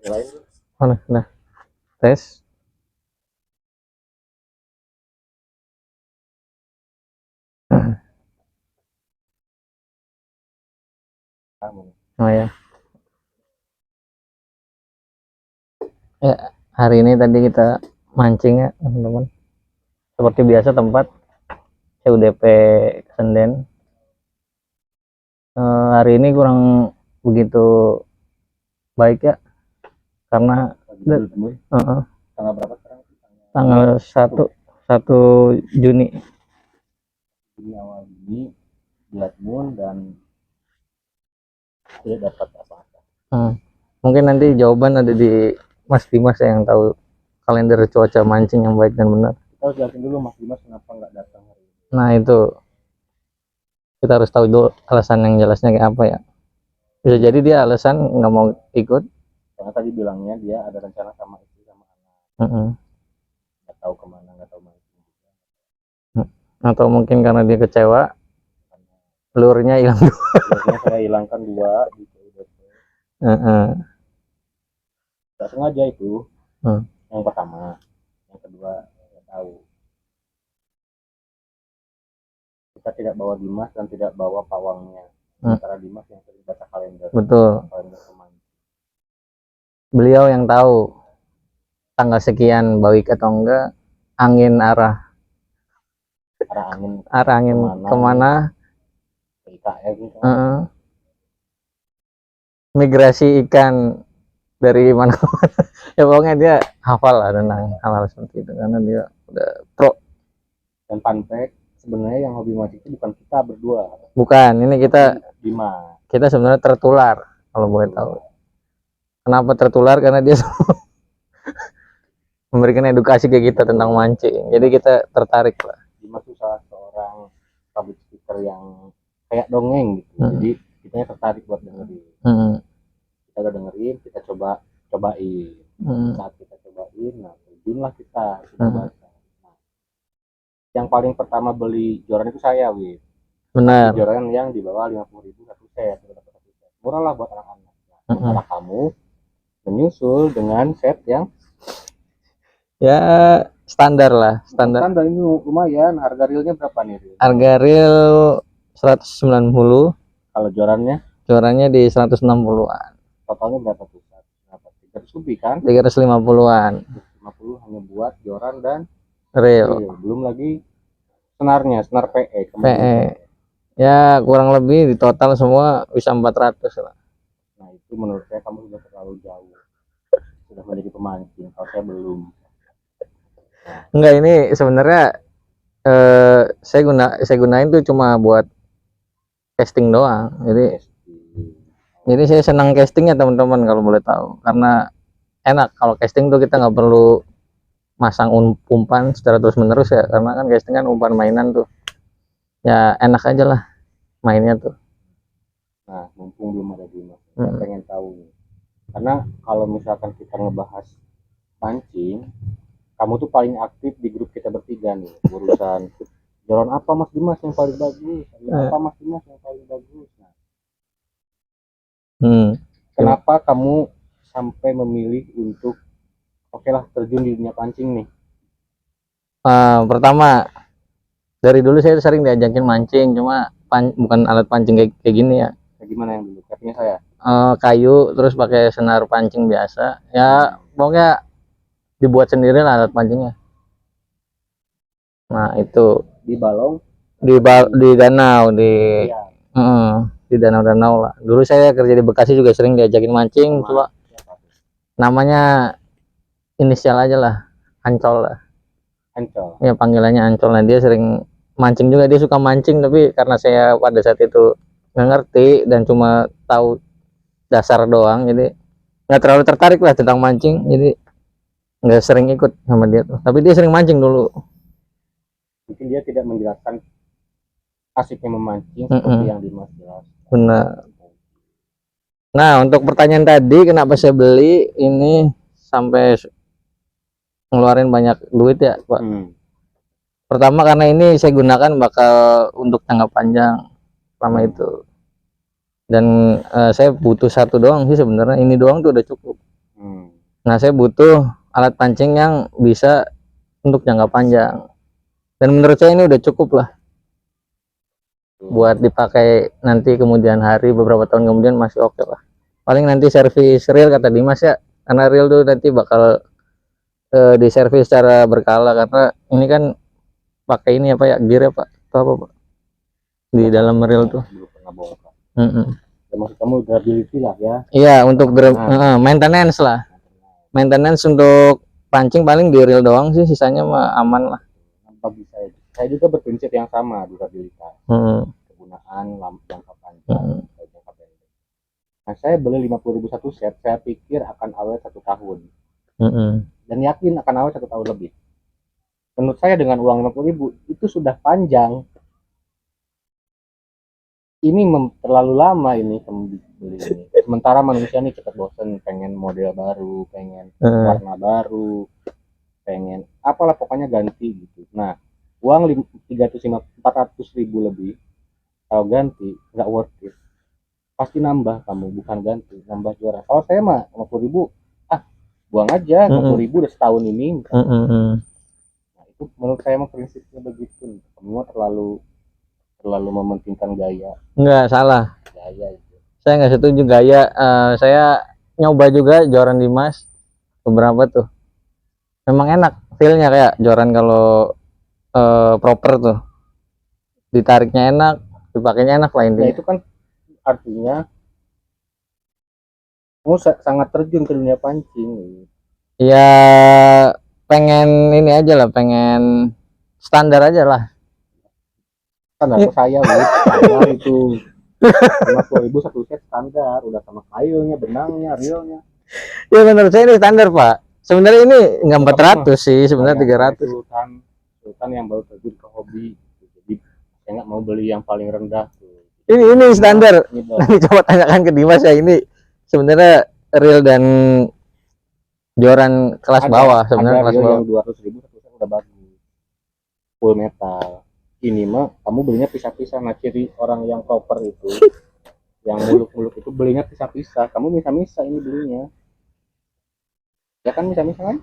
Nyalain. Mana? Nah, tes. Oh ya. Ya, hari ini tadi kita mancing ya, teman-teman. Seperti biasa tempat CUDP Senden. Hari ini kurang begitu baik ya, karena Tanggal berapa sekarang? tanggal 1 Juni. Ini awal ini Blood Moon dan tidak dapat apa-apa. Mungkin nanti jawaban ada di Mas Dimas yang tahu kalender cuaca mancing yang baik dan benar. Kita harus jelasin dulu Mas Dimas kenapa nggak datang hari ini. Nah itu kita harus tahu dulu alasan yang jelasnya kayak apa ya. Bisa jadi dia alasan nggak mau ikut. Karena tadi bilangnya dia ada rencana sama istri sama anak. Nggak tahu kemana, nggak tahu mancing. Atau mungkin karena dia kecewa, lurnya hilang. Lurnya saya hilangkan 2 di CUDP. Nggak sengaja itu. Yang pertama, yang kedua nggak tahu. Kita tidak bawa Dimas dan tidak bawa pawangnya. Sementara Dimas yang sering baca kalender. Betul. Kalender pemancing. Beliau yang tahu tanggal sekian baik atau enggak, angin arah angin kemana, IKM migrasi ikan dari mana ya pokoknya dia hafal lah tentang hal-hal seperti itu karena dia udah pro. Dan fun fact, sebenarnya yang hobi mancing itu bukan kita berdua. Bukan, ini Dimas. Kita sebenarnya tertular kalau boleh tahu. Kenapa tertular? Karena dia memberikan edukasi ke kita tentang mancing. Jadi kita tertarik lah. Dimas itu salah seorang public speaker yang kayak dongeng gitu. Jadi kita tertarik buat dengerin. Kita udah dengerin, kita cobain. Saat kita cobain, nah terjunlah kita baca. Nah, yang paling pertama beli joran itu saya, Wid. Benar. Joran yang di bawah 50.000 satu set. Murah lah buat anak-anak. Sementara kamu menyusul dengan set yang ya standar lah, standar ini lumayan. Harga realnya berapa nih? Harga real 190. Kalau jorannya di 160-an. Totalnya berapa tuh? 300 lebih kan? 350-an. 350 hanya buat joran dan reel. Belum lagi senar PE. Ya kurang lebih di total semua bisa 400 lah. Nah itu menurut saya kamu sudah terlalu jauh. Sudah menjadi pemancing. Kalau saya belum. Enggak, ini sebenarnya saya gunain tuh cuma buat casting doang. Jadi saya senang casting ya teman-teman kalau boleh tahu, karena enak kalau casting tuh kita nggak perlu masang umpan secara terus menerus ya, karena kan casting kan umpan mainan tuh ya, enak aja lah mainnya tuh. Nah mumpung belum ada Dimas, saya pengen tahu nih, karena kalau misalkan kita ngebahas mancing, kamu tuh paling aktif di grup kita bertiga nih, urusan joran apa Mas Dimas yang paling bagus, apa Mas Dimas yang paling bagus. Kenapa kamu sampai memilih untuk oke lah terjun di dunia pancing nih? Pertama, dari dulu saya sering diajakin mancing, cuma bukan alat pancing kayak gini ya. Kayak gimana yang dulu? Katanya saya kayu terus pakai senar pancing biasa ya, pokoknya dibuat sendiri lah alat pancingnya. Nah itu di balong, di danau, di danau-danau lah. Dulu saya kerja di Bekasi juga sering diajakin mancing. Coba namanya inisial aja lah, Ancol lah. Ancol. Ya panggilannya Ancol. Nah dia sering mancing juga, dia suka mancing, tapi karena saya pada saat itu nggak ngerti dan cuma tahu dasar doang, jadi nggak terlalu tertarik lah tentang mancing, jadi nggak sering ikut sama dia tuh. Tapi dia sering mancing dulu. Mungkin dia tidak menjelaskan asiknya memancing seperti yang Dimas jelaskan. Benar. Nah untuk pertanyaan tadi kenapa saya beli ini sampai ngeluarin banyak duit ya Pak. Pertama karena ini saya gunakan bakal untuk jangka panjang selama itu, dan saya butuh satu doang sih sebenarnya, ini doang tuh udah cukup. Nah, saya butuh alat pancing yang bisa untuk jangka panjang. Dan menurut saya ini udah cukup lah buat dipakai nanti kemudian hari, beberapa tahun kemudian masih oke lah. Paling nanti servis reel kata Dimas ya, karena reel tuh nanti bakal diservis secara berkala, karena ini kan pakai ini apa ya, gear ya Pak, atau apa Pak di dalam reel tuh. Belum pernah bongkar. Ya, maksud kamu durability lah ya. Iya, untuk maintenance lah. Maintenance untuk pancing paling di reel doang sih, sisanya mah aman lah. Bagi saya juga berprinsip yang sama, durabilitas. Kegunaan jangka panjang, jangka pendek. Nah, saya beli 50.000 satu set, saya pikir akan awet 1 tahun. Dan yakin akan awet 1 tahun lebih. Menurut saya dengan uang 50.000 itu sudah panjang. Ini terlalu lama ini kamu beli ini. Sementara manusia nih cepat bosan, pengen model baru, pengen warna baru, pengen apalah pokoknya ganti gitu. Nah, uang 400.000 lebih kalau ganti nggak worth it. Pasti nambah kamu, bukan ganti, nambah juara. Kalau saya mah 50.000, buang aja 50.000 udah setahun ini. Nah, itu menurut saya mah prinsipnya begitu. Kamu terlalu mementingkan gaya. Enggak salah. Gaya itu. Saya nggak setuju gaya. Saya nyoba juga joran Dimas beberapa tuh. Memang enak feelnya kayak joran kalau proper tuh. Ditariknya enak, dipakainya enak lah intinya. Nah, itu kan artinya kamu sangat terjun ke dunia pancing. Ya pengen ini aja lah, pengen standar aja lah. Standar saya standar itu 50.000 satu set standar, udah sama kailnya, benangnya, reelnya. Ya menurut saya ini standar Pak. Sebenarnya ini nggak 400 sih, sebenarnya 300. Sultan yang baru terjun ke hobi, jadi saya nggak mau beli yang paling rendah tuh. Ini standar. Nanti coba tanyakan ke Dimas ya, ini sebenarnya reel dan joran kelas bawah sebenarnya, kelas bawah. Yang 200.000 satu set udah bagus, full metal. Ini mah kamu belinya pisah-pisah. Nah, ciri orang yang proper itu yang muluk-muluk itu belinya pisah-pisah. Kamu misah-misah ini belinya ya kan, misah-misah kan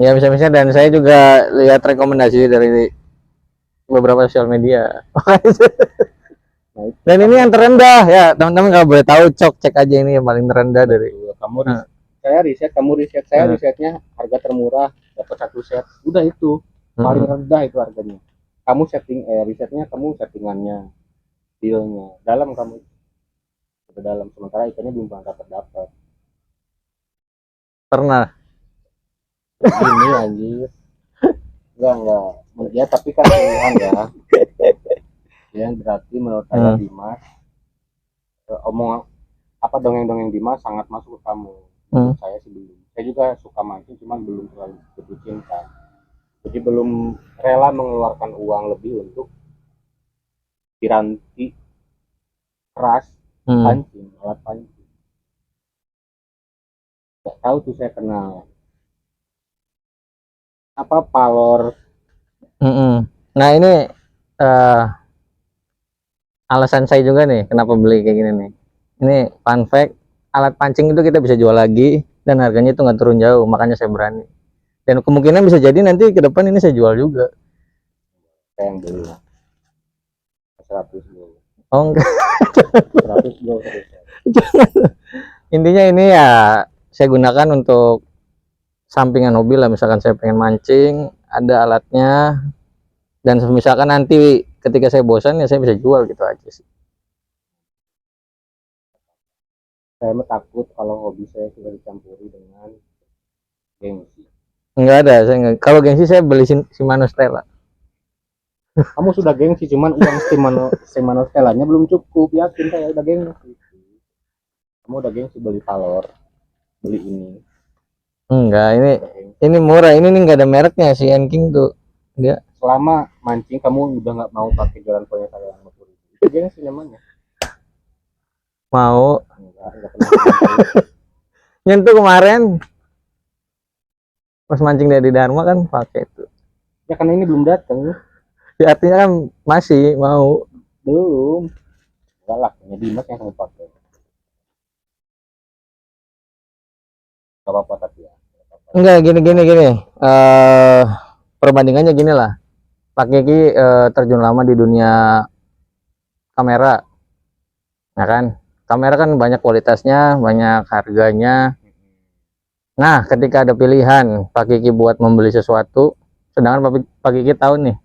ya, bisa-bisa. Dan saya juga lihat rekomendasi dari beberapa sosial media. nah, dan ini yang terendah ya teman-teman, kalau boleh tahu cek aja ini yang paling terendah dari kamu saya riset, saya risetnya harga termurah dapat satu set, udah itu paling rendah itu harganya. Kamu risetnya, kamu settingannya, dealnya dalam, kamu ke dalam, sementara ikannya belum terdapat. Pernah ini anjir, enggak ya, tapi kan pilihan ya. Yang berarti menurut saya Dimas, omong apa dongeng-dongeng Dimas sangat masuk ke kamu. Menurut saya sih belum. Saya juga suka mancing, cuman belum terlalu jatuh cinta. Jadi belum rela mengeluarkan uang lebih untuk piranti keras pancing, alat pancing. Gak tahu tuh saya kenal apa Palor. Nah ini alasan saya juga nih kenapa beli kayak gini nih. Ini fun fact, alat pancing itu kita bisa jual lagi dan harganya itu nggak turun jauh, makanya saya berani. Dan kemungkinan bisa jadi nanti ke depan ini saya jual juga. Saya yang beli 100 dulu. Oh enggak. 100 dulu. Intinya ini ya saya gunakan untuk sampingan hobi lah. Misalkan saya pengen mancing, ada alatnya, dan misalkan nanti ketika saya bosan ya saya bisa jual gitu aja sih. Saya takut kalau hobi saya sudah dicampuri dengan gengsi. Enggak ada, saya enggak. Kalau gengsi saya beli Shimano Stella. Kamu sudah gengsi, cuman uang Shimano Stellanya belum cukup, yakin saya udah gengsi. Kamu udah gengsi beli Palor, beli ini. Enggak, ini murah, ini nih nggak ada mereknya si King tuh. Dia selama mancing kamu udah nggak mau pakai joran punya saya yang 50.000, itu gengsi namanya. Mau enggak nyentuh kemarin pas mancing dari Dharma kan pakai itu ya, karena ini belum datang ya, artinya kan masih mau. Belum, enggak lah, punya Dimas yang kamu pakai. Gak apa-apa tapi ya. Gak apa-apa. Enggak, gini. Perbandingannya gini lah. Pak Kiki terjun lama di dunia kamera, ya kan? Kamera kan banyak kualitasnya, banyak harganya. Nah, ketika ada pilihan Pak Kiki buat membeli sesuatu, sedangkan Pak Kiki tahu nih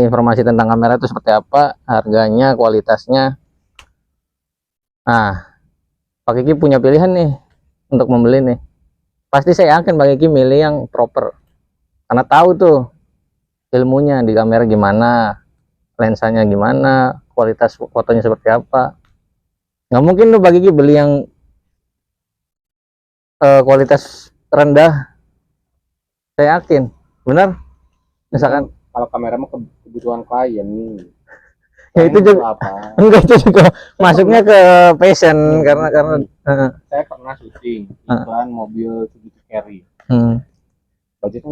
informasi tentang kamera itu seperti apa, harganya, kualitasnya. Nah, Pak Kiki punya pilihan nih untuk membeli nih. Pasti saya yakin Pak Kiki milih yang proper. Karena tahu tuh ilmunya di kamera gimana, lensanya gimana, kualitas fotonya seperti apa. Nggak mungkin tuh Pak Kiki beli yang kualitas rendah. Saya yakin, benar. Misalkan kalau kamera mah kebutuhan klien nih. Ya itu juga apa? Enggak, itu juga masuknya ke passion karena saya pernah syuting iklan mobil Suzuki Carry. Budgetnya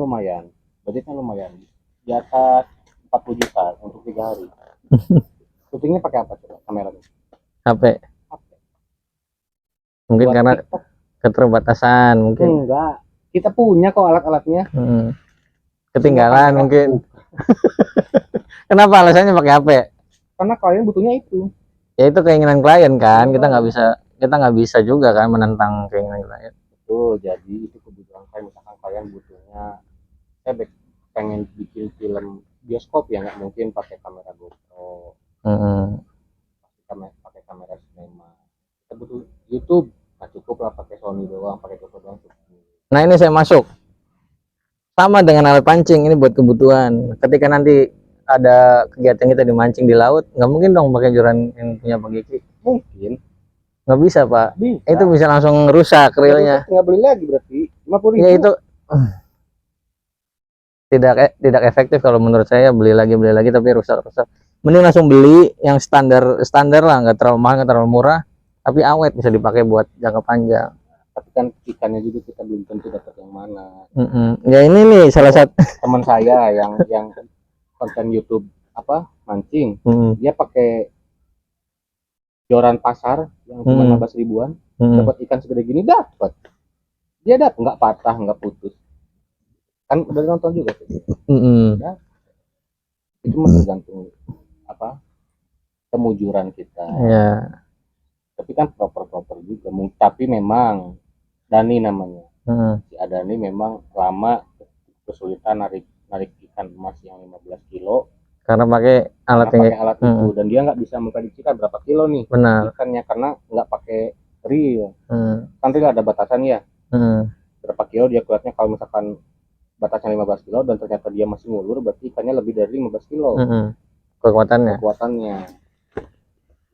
lumayan di atas 40 juta untuk 3 hari. Syutingnya pakai apa coba kameranya? HP. Mungkin buat karena TikTok. Keterbatasan mungkin. Enggak, kita punya kok alat-alatnya. Ketinggalan mungkin. Kenapa alasannya pakai HP? Karena klien butuhnya itu. Ya itu keinginan klien kan. Kita nggak bisa juga kan menentang keinginan klien. Betul, jadi itu kebutuhan klien. Misalkan klien butuhnya, saya pengen bikin film bioskop ya, nggak mungkin pakai kamera GoPro. Pakai kamera cinema. Kita butuh YouTube, nggak cukup lah pakai Sony doang, pakai GoPro doang cukup. Nah ini saya masuk sama dengan alat pancing, ini buat kebutuhan. Ketika nanti ada kegiatan kita dimancing di laut, nggak mungkin dong pakai joran yang punya Pak Kiki. Mungkin. Nggak bisa Pak. Bisa. Itu bisa langsung rusak reelnya. Nggak beli lagi berarti 50.000. Ya itu tidak efektif kalau menurut saya. Beli lagi tapi rusak. Mending langsung beli yang standar lah, nggak terlalu mahal, nggak terlalu murah, tapi awet, bisa dipakai buat jangka panjang. Tapi kan ikannya juga kita belum tentu dapat yang mana. Ya ini nih salah satu teman saya yang konten YouTube mancing, dia pakai joran pasar yang cuma 15 ribuan, dapat ikan segede gini, dapat nggak patah, nggak putus, kan udah nonton juga tuh. Itu mah tergantung kemujuran kita. Yeah. Tapi kan proper juga. Tapi memang Dani namanya, si Adani memang lama kesulitan narik ikan emas yang 15 kilo karena pakai alat itu, dan dia nggak bisa memprediksikan berapa kilo nih ikannya karena nggak pakai reel. Kan reel ada batasan ya, berapa kilo dia kuatnya. Kalau misalkan batasan 15 kilo dan ternyata dia masih ngulur, berarti ikannya lebih dari 15 kilo kekuatannya.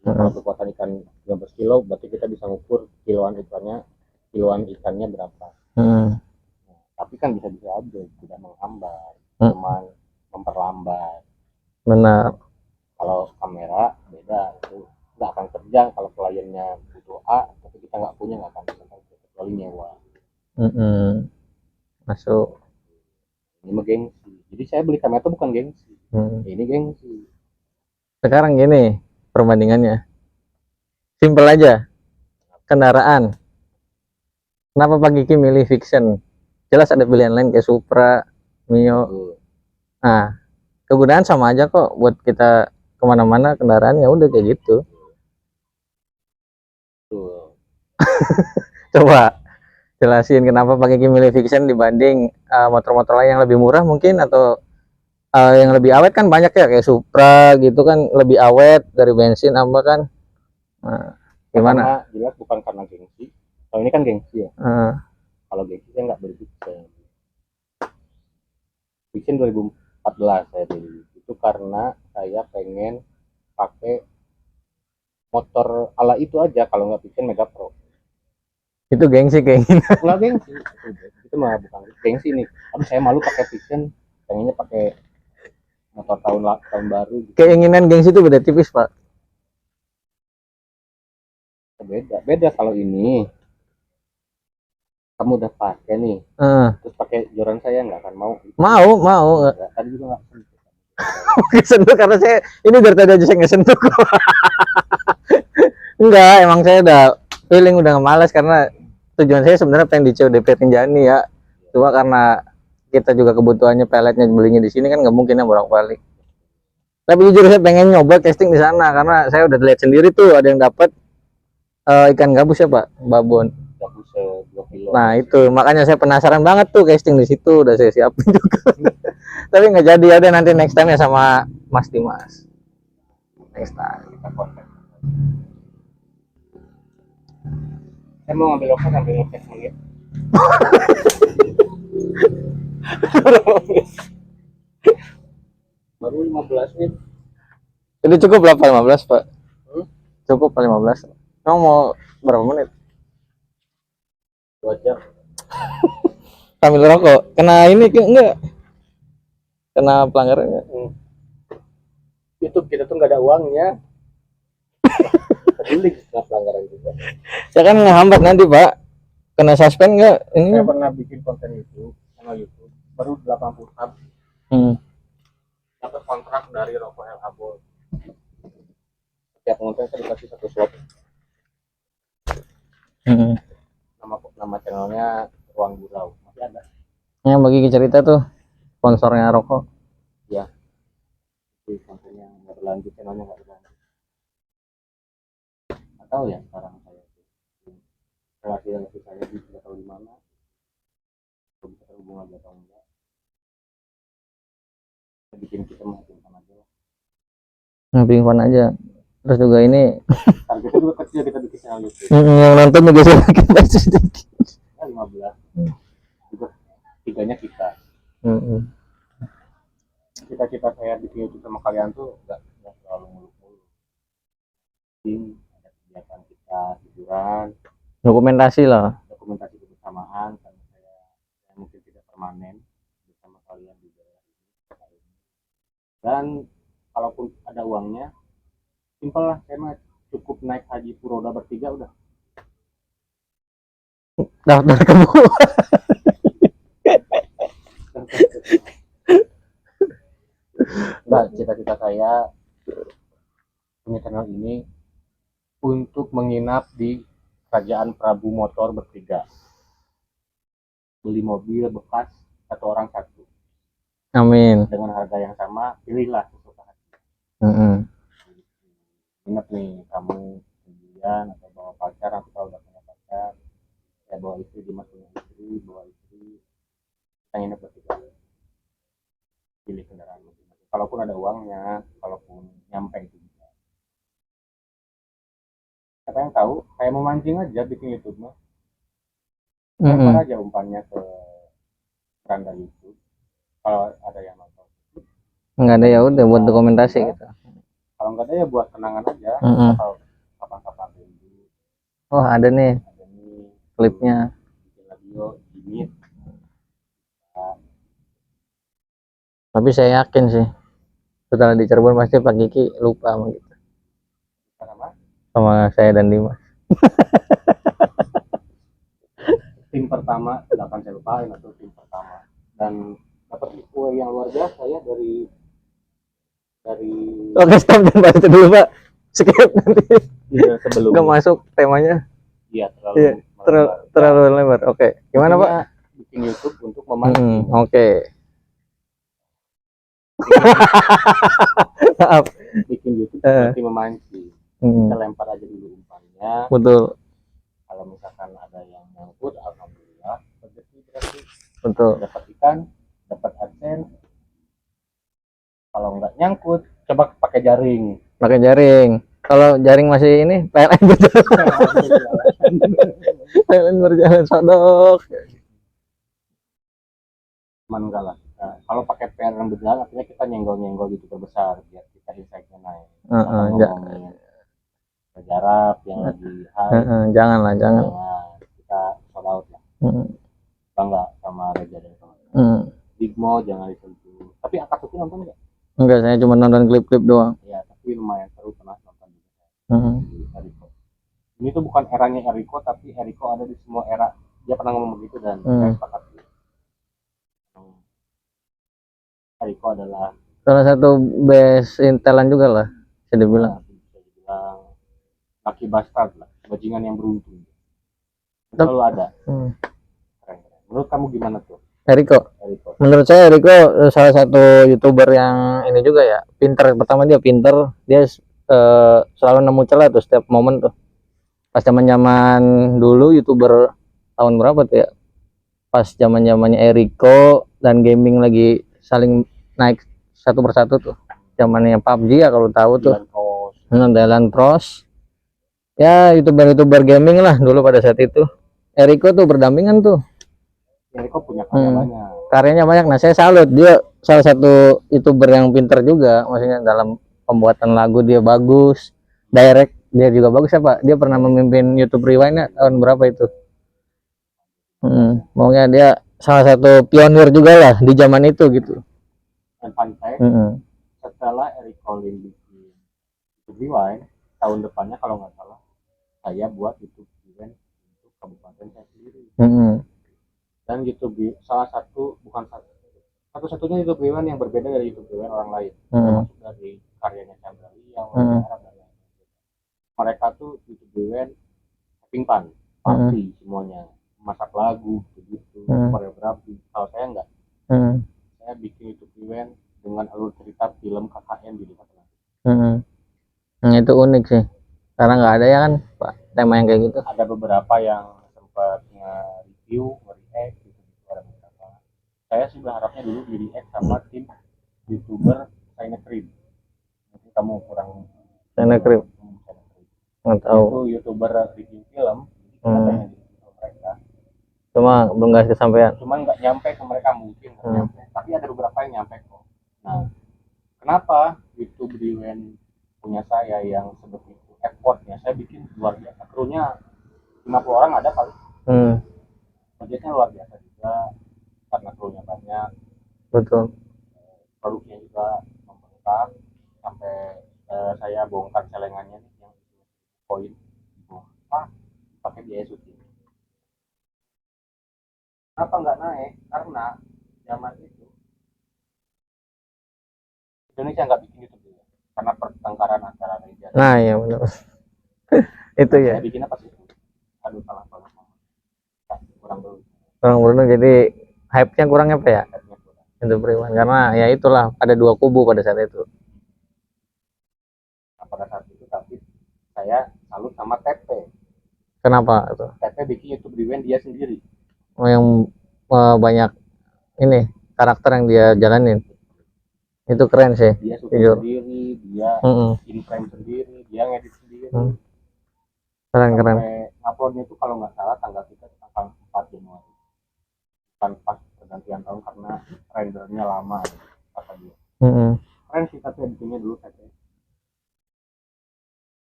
Kalau kekuatan ikan 15 kilo, berarti kita bisa ngukur kiloan ikannya berapa. Tapi kan bisa aja tidak menghambat, cuman memperlambat. Benar. Kalau kamera beda, itu nggak akan kerja. Kalau kliennya butuh A tapi kita nggak punya, nggak akan bisa, kecuali nyewa. Masuk. Ini mah gengsi. Jadi saya beli kamera itu bukan gengsi. Ini gengsi. Sekarang gini perbandingannya, simpel aja. Kendaraan, kenapa Pak Kiki milih Vision? Jelas ada pilihan lain kayak Supra, Mio. Nah, kegunaan sama aja kok buat kita kemana-mana. Kendaraan ya udah kayak gitu. Coba jelasin kenapa Pak Kiki milih Vision dibanding motor-motor lain yang lebih murah mungkin, atau yang lebih awet. Kan banyak ya kayak Supra gitu kan, lebih awet dari bensin apa kan. Nah, gimana? Karena jelas bukan karena gengsi. Kalau ini kan gengsi ya. Kalau gengsi saya nggak beli Vision 2014 saya beli. Itu karena saya pengen pakai motor ala itu aja, kalau nggak Vision Mega Pro. Itu gengsi kayaknya. Nggak gengsi. Itu mah bukan gengsi nih. Tapi saya malu pakai Vision, pengennya pakai motor tahun baru gitu. Keinginan gengsi itu beda tipis Pak. Beda kalau ini kamu udah pakai nih, terus pakai joran saya nggak akan mau. Tadi juga nggak kesentuh karena saya ini dari tadi aja saya nggak sentuh kok. Enggak, emang saya udah feeling udah malas karena tujuan saya sebenarnya pengen di CODP Rinjani ya. Cuma karena kita juga kebutuhannya peletnya belinya di sini kan nggak mungkin ya bolak-balik. Tapi jujur saya pengen nyoba casting di sana karena saya udah lihat sendiri tuh ada yang dapat ikan gabus ya Pak, babon. Gabus 2 kilo. Nah itu makanya saya penasaran banget tuh casting di situ, udah saya siapin juga. Tapi nggak jadi, ya udah nanti next time ya sama Mas Dimas. Next time. Kita kontak. Saya mau ngambil lokasi sambil ngecek menit. Baru 15 menit. Jadi cukup berapa 15 Pak? Cukup 15. Kamu mau berapa menit? 2 jam. Sambil rokok. Kena ini enggak? Kena pelanggaran enggak? YouTube kita tuh nggak ada uangnya. Peduli nggak pelanggaran juga. Ya kan ngehambat nanti Pak. Kena suspend enggak? Ini Saya pernah bikin konten YouTube channel YouTube baru 80 sub. Dapat kontrak dari Rokok El Habol. Setiap konten saya dikasih 1 slot. Nama channelnya Ruang Gurau masih ada. Yang bagi cerita tuh sponsornya rokok. Ya. Di kontennya nggak berlanjut, channelnya nggak berlanjut. Nggak tahu ya sekarang saya relasi saya tidak tahu di mana. Kalau bisa terhubungan atau enggak. Kita bikin kita menghubungkan aja lah. Ngepingin aja. Terus juga ini Targetnya juga kecil, kita bikin channel YouTube. yang nonton juga sedikit sedikit. Ya 15. Juga 3-nya kita. Cita-cita saya bikin YouTube sama kalian tuh nggak selalu muluk-muluk. Ada kegiatan kita hiburan, Dokumentasi lah. dokumentasi kebersamaan karena saya mungkin tidak permanen bersama kalian di daerah ini. Dan kalaupun ada uangnya, simpel lah, saya mah cukup naik haji Furoda bertiga udah. Daftar kamu. Nah, cita-cita saya punya channel ini untuk menginap di Kerajaan Prabu Motor bertiga. Beli mobil bekas 1 orang 1. Amin. Dengan harga yang sama, pilihlah sesuka hati. Ingat nih, kamu sendirian atau bawa pacar, atau kalau udah punya pacar, ya bawa istri, Dimas punya istri, bawa istri, kita nginep bertiga. Pilih kendaraan masing-masing. Kalaupun ada uangnya, kalaupun nyampe itu bisa. Siapa yang tahu, kayak memancing aja bikin YouTube mah. Lempar aja umpannya ke keranda YouTube. Kalau ada yang nonton. Enggak ada ya udah buat dokumentasi gitu. Kalau nggak ada ya buat kenangan aja. Atau kapan-kapan rindu. Oh ada nih Ada nih klipnya. bikin radio, gimit. Nah, Tapi saya yakin sih setelah di Cirebon pasti Pak Kiki lupa sama gitu. Sama saya dan Dimas. Tim pertama tidak akan saya lupain, atau tim pertama, dan dapat kue yang luar biasa ya dari Oke stop dan bahas itu dulu Pak. Skip nanti. Iya, sebelum Nggak masuk temanya. Iya, terlalu lebar. Oke. Gimana Pak? Bikin YouTube untuk memancing. Oke. Maaf. Bikin YouTube seperti memancing. Kita lempar aja dulu umpannya. Betul. Kalau misalkan ada yang nyangkut, alhamdulillah rezeki berarti. Betul. Dapat ikan, dapat adsense. Kalau nggak nyangkut, coba pakai jaring. Pakai jaring. Kalau jaring masih ini, PLN berjalan. PLN berjalan sodok. Cuman enggak lah. Nah, kalau pakai PLN berjalan, artinya kita nyenggol-nyenggol YouTube besar biar kita insight-nya naik. Ngomongin sejarah yang lagi high. Jangan. Kita shout out lah. Bangga sama Reza dan kawan. Big Mo jangan disentuh. Tapi Akatsuki nonton nggak? Enggak, saya cuma nonton klip-klip doang. Ya, tapi lumayan seru, pernah nonton juga. Eriko. Ini tuh bukan eranya Eriko, tapi Eriko ada di semua era. Dia pernah ngomong begitu dan saya sepakat. Eriko adalah salah satu best intelan juga lah, bisa dibilang. Laki bastard lah, bajingan yang beruntung. selalu ada. Keren. Menurut kamu gimana tuh Eriko? Menurut saya Eriko salah satu YouTuber yang ini juga ya, pinter. Pertama dia pinter, dia selalu nemu celah tuh setiap momen tuh. Pas zaman dulu YouTuber tahun berapa tuh ya, pas zamannya Eriko dan gaming lagi saling naik satu persatu tuh, zamannya PUBG ya kalau tahu tuh, Dalan Pros ya, YouTuber gaming lah dulu pada saat itu. Eriko tuh berdampingan tuh. Eriko punya karya banyak. Karyanya banyak. Nah, saya salut, dia salah satu YouTuber yang pinter juga, maksudnya dalam pembuatan lagu dia bagus, direct dia juga bagus. Apa dia pernah memimpin YouTube Rewind tahun berapa itu? Maunya dia salah satu pionir juga lah di zaman itu gitu. Dan fun fact, setelah Eriko bikin YouTube Rewind, tahun depannya kalau nggak salah saya buat YouTube Rewind untuk kabupaten saya sendiri. Dan YouTube salah satu, bukan satu-satunya YouTube Rewind yang berbeda dari YouTube Rewind orang lain, termasuk dari karyanya Chandra Liang, mereka tuh YouTube Rewind having fun, party semuanya, masak lagu begitu, koreografi. Kalau saya enggak, saya bikin YouTube Rewind dengan alur cerita film KKN di desa Penari. Itu unik sih, karena nggak ada ya kan Pak tema yang kayak gitu. Ada beberapa yang sempat nge-review, nge-react gitu, ada beberapa. Saya sih berharapnya dulu di-react sama tim YouTuber China Cream. Mungkin kamu kurang China Cream. Nggak tahu. Itu YouTuber review film, mereka. Cuma belum nggak kesampaian. Cuma nggak nyampe ke mereka mungkin, nyampe. Tapi ada beberapa yang nyampe kok. Nah, kenapa YouTube Rewind punya saya yang sebegitu effortnya? Saya bikin luar biasa, krunya 50 orang ada kali. Budgetnya luar biasa juga karena krunya banyak. Betul. Produksinya juga membengkak sampai saya bongkar celengannya nih yang koin pakai biaya syuting. Kenapa nggak naik? Karena zaman itu Indonesia nggak bikin YouTube juga karena pertengkaran antara Raja. Nah ya benar. Itu ya. Saya bikin apa sih? Aduh salah banget. Kurang beruntung, jadi hype-nya kurang apa ya? Itu beriman karena ya itulah ada dua kubu pada saat itu. Nah, pada saat itu tapi saya salut sama TP. Kenapa itu? TP bikin YouTube Rewind dia sendiri. Oh, yang banyak ini karakter yang dia jalanin. Itu keren sih. Dia syuting sendiri, dia in-frame sendiri, dia ngedit sendiri. Keren. Uploadnya itu kalau nggak salah tanggal 4 Januari. Kan pas pergantian tahun karena rendernya lama kata dia. Keren sih tapi editingnya dulu katanya.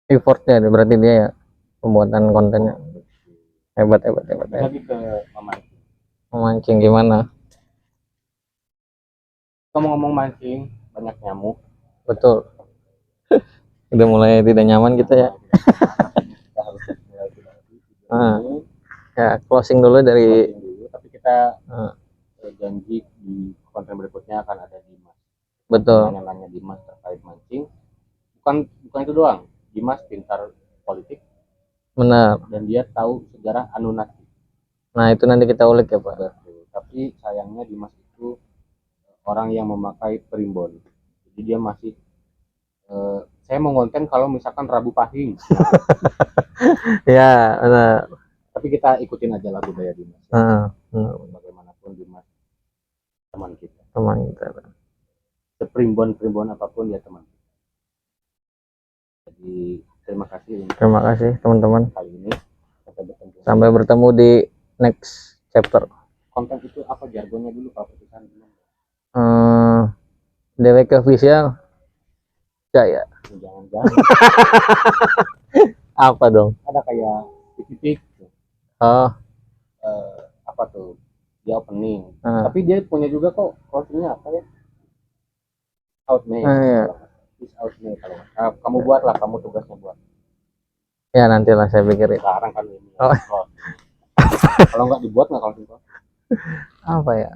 Effortnya berarti dia ya pembuatan kontennya hebat. Lagi ke memancing gimana? Ngomong mancing, banyak nyamuk. Betul. Udah mulai tidak nyaman kita ya. Kita harus ya closing dulu dari tapi kita janji di konten berikutnya akan ada Dimas. Betul. Nanya Dimas terkait mancing. Bukan itu doang. Dimas pintar politik. Benar. Dan dia tahu sejarah Anunnaki. Nah itu nanti kita ulik ya Pak. Betul. Tapi sayangnya Dimas itu orang yang memakai primbon. Jadi dia masih saya mau konten kalau misalkan Rabu Pahing. Ya benar. Tapi kita ikutin aja lah budaya Dimas. Bagaimanapun Dimas teman kita. Seprimbon apapun dia teman. Jadi terima kasih teman-teman. Kali ini sampai bertemu di next chapter. Konten itu apa jargonnya dulu Pak Putusan dulu? DWK official. Jaya. Jangan. Apa dong? Ada kayak titik. Apa tuh? Dia opening. Tapi dia punya juga kok closingnya apa ya? Outmate. Outmate kalau kamu buatlah, kamu tugasnya buat. Ya nantilah saya pikirin. Sekarang kan ini. Kalau nggak dibuat nggak kalau apa ya?